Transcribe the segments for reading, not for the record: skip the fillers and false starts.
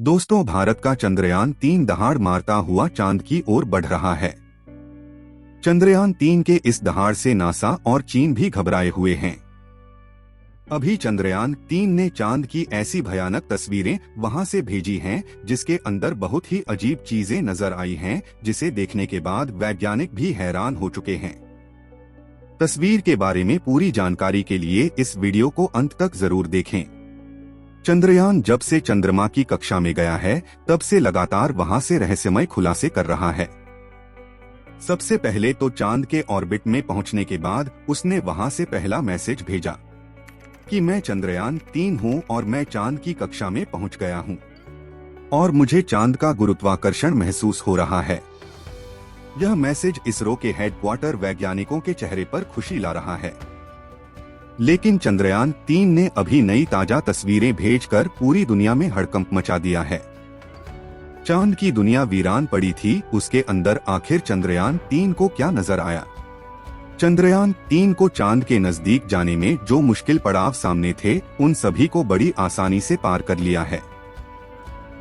दोस्तों, भारत का चंद्रयान 3 दहाड़ मारता हुआ चांद की ओर बढ़ रहा है। चंद्रयान 3 के इस दहाड़ से नासा और चीन भी घबराए हुए हैं। अभी चंद्रयान 3 ने चांद की ऐसी भयानक तस्वीरें वहां से भेजी हैं, जिसके अंदर बहुत ही अजीब चीजें नजर आई हैं, जिसे देखने के बाद वैज्ञानिक भी हैरान हो चुके हैं। तस्वीर के बारे में पूरी जानकारी के लिए इस वीडियो को अंत तक जरूर देखें। चंद्रयान जब से चंद्रमा की कक्षा में गया है, तब से लगातार वहां से रहस्यमय खुलासे कर रहा है। सबसे पहले तो चांद के ऑर्बिट में पहुंचने के बाद उसने वहां से पहला मैसेज भेजा कि मैं चंद्रयान 3 हूं और मैं चांद की कक्षा में पहुंच गया हूं और मुझे चांद का गुरुत्वाकर्षण महसूस हो रहा है। यह मैसेज इसरो के हेडक्वार्टर वैज्ञानिकों के चेहरे पर खुशी ला रहा है। लेकिन चंद्रयान 3 ने अभी नई ताजा तस्वीरें भेजकर पूरी दुनिया में हड़कंप मचा दिया है। चांद की दुनिया वीरान पड़ी थी, उसके अंदर आखिर चंद्रयान 3 को क्या नजर आया? चंद्रयान 3 को चांद के नजदीक जाने में जो मुश्किल पड़ाव सामने थे, उन सभी को बड़ी आसानी से पार कर लिया है।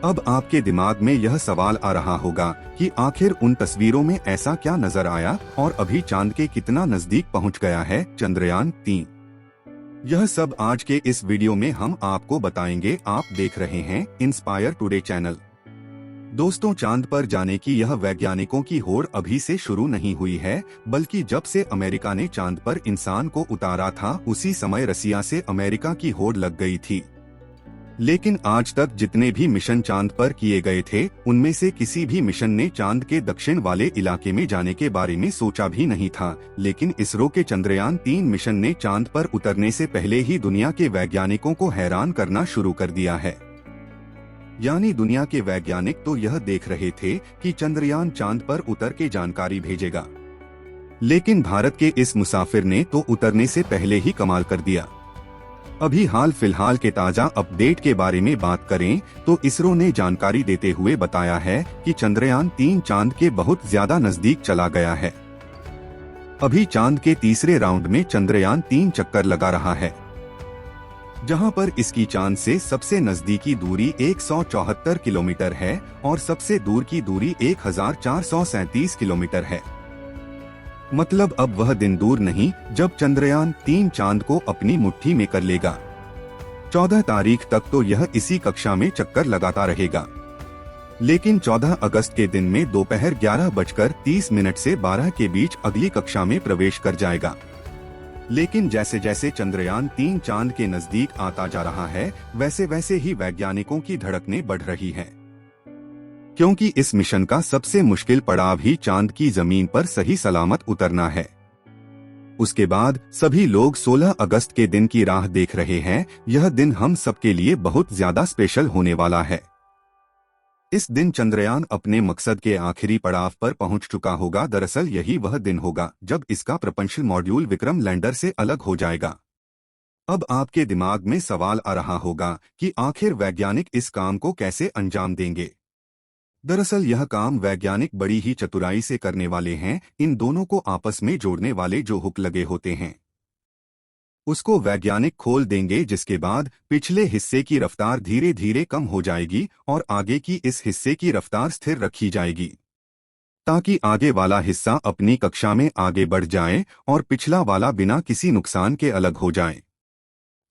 अब आपके दिमाग में यह सवाल आ रहा होगा कि आखिर उन तस्वीरों में ऐसा क्या नजर आया और अभी चांद के कितना नजदीक पहुंच गया है चंद्रयान 3? यह सब आज के इस वीडियो में हम आपको बताएंगे। आप देख रहे हैं इंस्पायर टुडे चैनल। दोस्तों, चांद पर जाने की यह वैज्ञानिकों की होड़ अभी से शुरू नहीं हुई है, बल्कि जब से अमेरिका ने चांद पर इंसान को उतारा था, उसी समय रसिया से अमेरिका की होड़ लग गई थी। लेकिन आज तक जितने भी मिशन चांद पर किए गए थे, उनमें से किसी भी मिशन ने चांद के दक्षिण वाले इलाके में जाने के बारे में सोचा भी नहीं था। लेकिन इसरो के चंद्रयान 3 मिशन ने चांद पर उतरने से पहले ही दुनिया के वैज्ञानिकों को हैरान करना शुरू कर दिया है। यानी दुनिया के वैज्ञानिक तो यह देख रहे थे कि चंद्रयान चांद पर उतर के जानकारी भेजेगा, लेकिन भारत के इस मुसाफिर ने तो उतरने से पहले ही कमाल कर दिया। अभी हाल फिलहाल के ताजा अपडेट के बारे में बात करें तो इसरो ने जानकारी देते हुए बताया है कि चंद्रयान 3 चांद के बहुत ज्यादा नजदीक चला गया है। अभी चांद के तीसरे राउंड में चंद्रयान 3 चक्कर लगा रहा है, जहां पर इसकी चांद से सबसे नजदीकी दूरी 174 किलोमीटर है और सबसे दूर की दूरी 1437 किलोमीटर है। मतलब अब वह दिन दूर नहीं जब चंद्रयान 3 चांद को अपनी मुट्ठी में कर लेगा। 14 तारीख तक तो यह इसी कक्षा में चक्कर लगाता रहेगा, लेकिन 14 अगस्त के दिन में दोपहर 11:30 से 12 के बीच अगली कक्षा में प्रवेश कर जाएगा। लेकिन जैसे जैसे चंद्रयान 3 चांद के नजदीक आता जा रहा है, वैसे वैसे ही वैज्ञानिकों की धड़कनें बढ़ रही हैं। क्योंकि इस मिशन का सबसे मुश्किल पड़ाव ही चांद की जमीन पर सही सलामत उतरना है। उसके बाद सभी लोग 16 अगस्त के दिन की राह देख रहे हैं। यह दिन हम सबके लिए बहुत ज्यादा स्पेशल होने वाला है। इस दिन चंद्रयान अपने मकसद के आखिरी पड़ाव पर पहुंच चुका होगा। दरअसल यही वह दिन होगा जब इसका प्रपंचल मॉड्यूल विक्रम लैंडर से अलग हो जाएगा। अब आपके दिमाग में सवाल आ रहा होगा कि आखिर वैज्ञानिक इस काम को कैसे अंजाम देंगे। दरअसल यह काम वैज्ञानिक बड़ी ही चतुराई से करने वाले हैं। इन दोनों को आपस में जोड़ने वाले जो हुक लगे होते हैं, उसको वैज्ञानिक खोल देंगे, जिसके बाद पिछले हिस्से की रफ्तार धीरे धीरे कम हो जाएगी और आगे की इस हिस्से की रफ्तार स्थिर रखी जाएगी, ताकि आगे वाला हिस्सा अपनी कक्षा में आगे बढ़ जाए और पिछला वाला बिना किसी नुकसान के अलग हो जाए।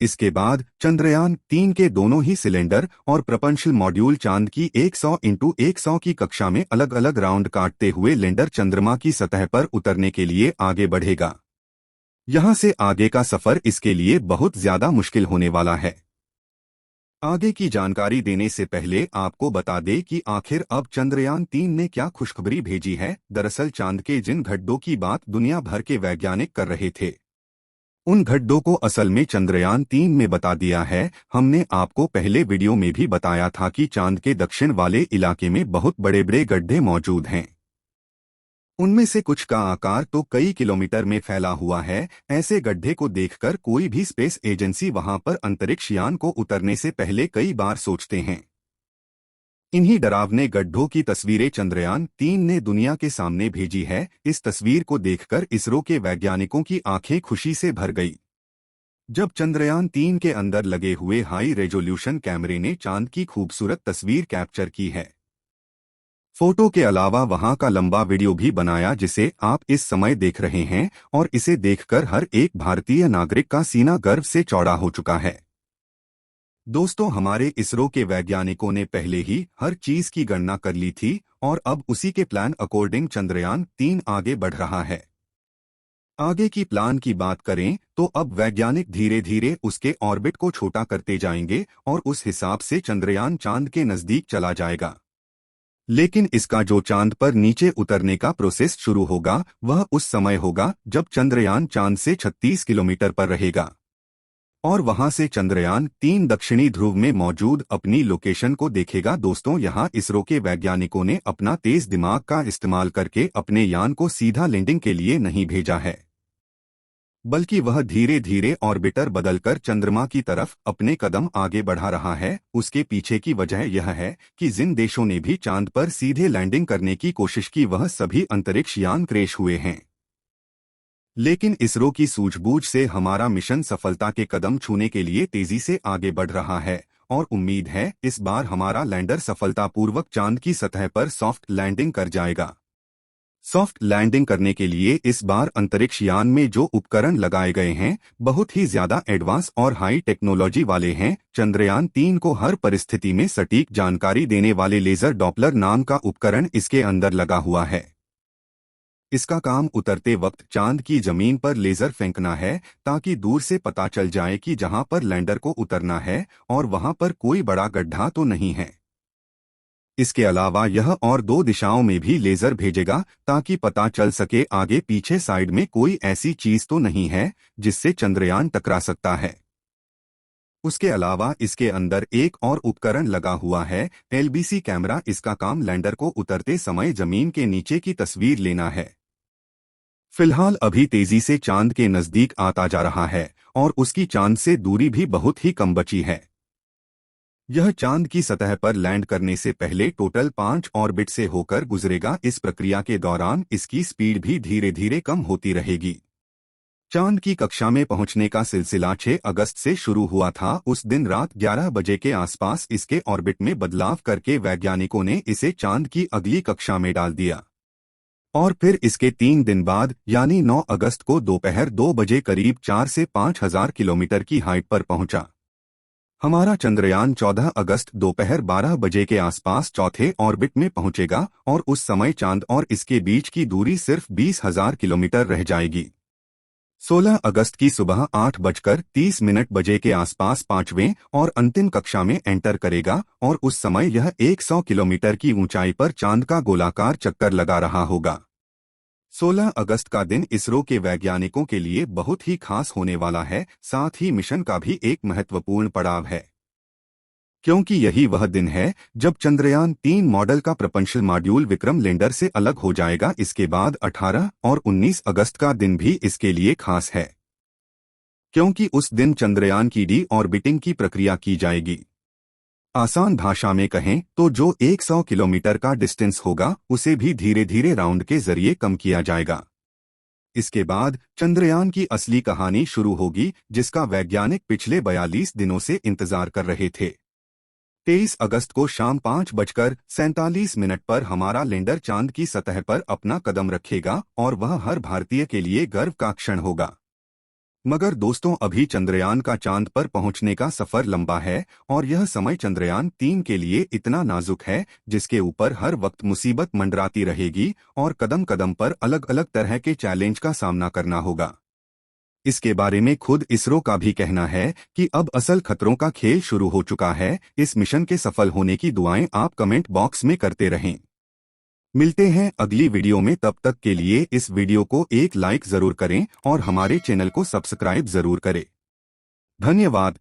इसके बाद चंद्रयान 3 के दोनों ही सिलेंडर और प्रपंचल मॉड्यूल चांद की 100x100 की कक्षा में अलग अलग राउंड काटते हुए लैंडर चंद्रमा की सतह पर उतरने के लिए आगे बढ़ेगा। यहां से आगे का सफर इसके लिए बहुत ज्यादा मुश्किल होने वाला है। आगे की जानकारी देने से पहले आपको बता दें कि आखिर अब चंद्रयान 3 ने क्या खुशखबरी भेजी है। दरअसल चांद के जिन गड्ढों की बात दुनिया भर के वैज्ञानिक कर रहे थे, उन गड्ढों को असल में चंद्रयान 3 में बता दिया है। हमने आपको पहले वीडियो में भी बताया था कि चांद के दक्षिण वाले इलाके में बहुत बड़े बड़े गड्ढे मौजूद हैं। उनमें से कुछ का आकार तो कई किलोमीटर में फैला हुआ है। ऐसे गड्ढे को देखकर कोई भी स्पेस एजेंसी वहां पर अंतरिक्ष यान को उतरने से पहले कई बार सोचते हैं। इन्हीं डरावने गड्ढों की तस्वीरें चंद्रयान 3 ने दुनिया के सामने भेजी है। इस तस्वीर को देखकर इसरो के वैज्ञानिकों की आंखें खुशी से भर गई। जब चंद्रयान 3 के अंदर लगे हुए हाई रेजोल्यूशन कैमरे ने चांद की खूबसूरत तस्वीर कैप्चर की है। फोटो के अलावा वहां का लंबा वीडियो भी बनाया जिसे आप इस समय देख रहे हैं, और इसे देखकर हर एक भारतीय नागरिक का सीना गर्व से चौड़ा हो चुका है। दोस्तों, हमारे इसरो के वैज्ञानिकों ने पहले ही हर चीज की गणना कर ली थी और अब उसी के प्लान अकॉर्डिंग चंद्रयान 3 आगे बढ़ रहा है। आगे की प्लान की बात करें तो अब वैज्ञानिक धीरे धीरे उसके ऑर्बिट को छोटा करते जाएंगे और उस हिसाब से चंद्रयान चांद के नजदीक चला जाएगा। लेकिन इसका जो चांद पर नीचे उतरने का प्रोसेस शुरू होगा वह उस समय होगा जब चंद्रयान चांद से 36 किलोमीटर पर रहेगा और वहां से चंद्रयान 3 दक्षिणी ध्रुव में मौजूद अपनी लोकेशन को देखेगा। दोस्तों, यहां इसरो के वैज्ञानिकों ने अपना तेज दिमाग का इस्तेमाल करके अपने यान को सीधा लैंडिंग के लिए नहीं भेजा है, बल्कि वह धीरे धीरे ऑर्बिटर बदलकर चंद्रमा की तरफ अपने कदम आगे बढ़ा रहा है। उसके पीछे की वजह यह है कि जिन देशों ने भी चांद पर सीधे लैंडिंग करने की कोशिश की वह सभी अंतरिक्ष यान क्रैश हुए हैं। लेकिन इसरो की सूझबूझ से हमारा मिशन सफलता के कदम छूने के लिए तेजी से आगे बढ़ रहा है और उम्मीद है इस बार हमारा लैंडर सफलतापूर्वक चांद की सतह पर सॉफ्ट लैंडिंग कर जाएगा। सॉफ्ट लैंडिंग करने के लिए इस बार अंतरिक्ष यान में जो उपकरण लगाए गए हैं बहुत ही ज्यादा एडवांस और हाई टेक्नोलॉजी वाले हैं। चंद्रयान 3 को हर परिस्थिति में सटीक जानकारी देने वाले लेजर डॉपलर नाम का उपकरण इसके अंदर लगा हुआ है। इसका काम उतरते वक्त चांद की जमीन पर लेजर फेंकना है ताकि दूर से पता चल जाए कि जहां पर लैंडर को उतरना है और वहां पर कोई बड़ा गड्ढा तो नहीं है। इसके अलावा यह और 2 दिशाओं में भी लेजर भेजेगा ताकि पता चल सके आगे पीछे साइड में कोई ऐसी चीज तो नहीं है जिससे चंद्रयान टकरा सकता है। उसके अलावा इसके अंदर एक और उपकरण लगा हुआ है, LBC कैमरा। इसका काम लैंडर को उतरते समय जमीन के नीचे की तस्वीर लेना है। फिलहाल अभी तेजी से चांद के नजदीक आता जा रहा है और उसकी चांद से दूरी भी बहुत ही कम बची है। यह चांद की सतह पर लैंड करने से पहले टोटल 5 ऑर्बिट से होकर गुजरेगा। इस प्रक्रिया के दौरान इसकी स्पीड भी धीरे धीरे कम होती रहेगी। चांद की कक्षा में पहुंचने का सिलसिला 6 अगस्त से शुरू हुआ था। उस दिन रात 11 बजे के आसपास इसके ऑर्बिट में बदलाव करके वैज्ञानिकों ने इसे चांद की अगली कक्षा में डाल दिया और फिर इसके 3 दिन बाद यानी 9 अगस्त को दोपहर 2 बजे करीब 4 से 5 हजार किलोमीटर की हाइट पर पहुंचा। हमारा चंद्रयान 14 अगस्त दोपहर 12 बजे के आसपास चौथे ऑर्बिट में पहुंचेगा और उस समय चांद और इसके बीच की दूरी सिर्फ 20,000 किलोमीटर रह जाएगी। 16 अगस्त की सुबह 8:30 बजे के आसपास 5वें और अंतिम कक्षा में एंटर करेगा और उस समय यह 100 किलोमीटर की ऊंचाई पर चांद का गोलाकार चक्कर लगा रहा होगा। 16 अगस्त का दिन इसरो के वैज्ञानिकों के लिए बहुत ही खास होने वाला है, साथ ही मिशन का भी एक महत्वपूर्ण पड़ाव है, क्योंकि यही वह दिन है जब चंद्रयान 3 मॉडल का प्रपंचल मॉड्यूल विक्रम लैंडर से अलग हो जाएगा। इसके बाद 18 और 19 अगस्त का दिन भी इसके लिए खास है, क्योंकि उस दिन चंद्रयान की डी ऑर्बिटिंग की प्रक्रिया की जाएगी। आसान भाषा में कहें तो जो 100 किलोमीटर का डिस्टेंस होगा उसे भी धीरे धीरे राउंड के जरिए कम किया जाएगा। इसके बाद चंद्रयान की असली कहानी शुरू होगी, जिसका वैज्ञानिक पिछले 42 दिनों से इंतजार कर रहे थे। 23 अगस्त को शाम 5:47 पर हमारा लैंडर चांद की सतह पर अपना कदम रखेगा और वह हर भारतीय के लिए गर्व का क्षण होगा। मगर दोस्तों, अभी चंद्रयान का चांद पर पहुंचने का सफर लंबा है और यह समय चंद्रयान 3 के लिए इतना नाजुक है जिसके ऊपर हर वक्त मुसीबत मंडराती रहेगी और कदम कदम पर अलग अलग तरह के चैलेंज का सामना करना होगा। इसके बारे में खुद इसरो का भी कहना है कि अब असल खतरों का खेल शुरू हो चुका है। इस मिशन के सफल होने की दुआएं आप कमेंट बॉक्स में करते रहें। मिलते हैं अगली वीडियो में, तब तक के लिए इस वीडियो को एक लाइक जरूर करें और हमारे चैनल को सब्सक्राइब जरूर करें। धन्यवाद।